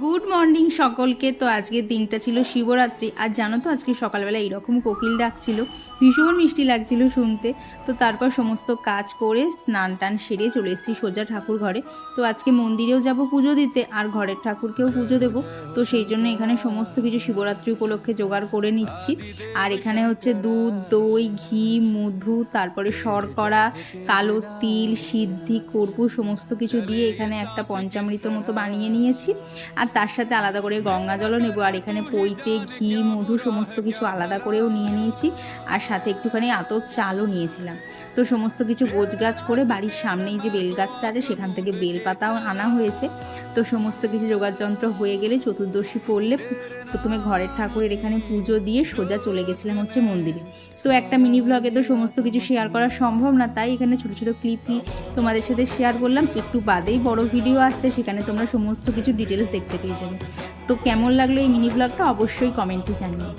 Good morning সকলকে। তো আজকের দিনটা ছিল শিবরাত্রি। আর জানো তো আজকে সকালবেলা এইরকম কোকিল ডাকছিল, ভীষণ মিষ্টি লাগছিল শুনতে। তো তারপর সমস্ত কাজ করে স্নান টান সেরে চলে এসেছি সোজা ঠাকুর ঘরে। তো আজকে মন্দিরেও যাব পুজো দিতে, আর ঘরের ঠাকুরকেও পুজো দেবো। তো সেই জন্য এখানে সমস্ত কিছু শিবরাত্রি উপলক্ষে জোগাড় করে নিচ্ছি। আর এখানে হচ্ছে দুধ, দই, ঘি, মধু, তারপরে শর্করা, কালো তিল, সিদ্ধি, কর্পূর সমস্ত কিছু দিয়ে এখানে একটা পঞ্চামৃত মতো বানিয়ে নিয়েছি। আর তার সাথে আলাদা করে গঙ্গা জলও নেবো। আর এখানে পৈতে, ঘি, মধু সমস্ত কিছু আলাদা করেও নিয়ে নিয়েছি। আর সাথে একটুখানি আতপ চালও নিয়েছিলাম। তো সমস্ত কিছু গোছগাছ করে বাড়ির সামনেই যে বেলগাছটা আছে সেখান থেকে বেলপাতাও আনা হয়েছে। তো সমস্ত কিছু যোগাযন্ত্র হয়ে গেলে চতুর্দশী পড়লে প্রথমে ঘরের ঠাকুরের এখানে পুজো দিয়ে সোজা চলে গেছিলাম হচ্ছে মন্দিরে। তো একটা মিনি ব্লগে তো সমস্ত কিছু শেয়ার করা সম্ভব না, তাই এখানে ছোটো ছোটো ক্লিপই তোমাদের সাথে শেয়ার করলাম। একটু বাদেই বড় ভিডিও আসছে, সেখানে তোমরা সমস্ত কিছু ডিটেলস দেখতে পেয়ে যাবে। তো কেমন লাগলো এই মিনি ব্লগটা অবশ্যই কমেন্টে জানিও।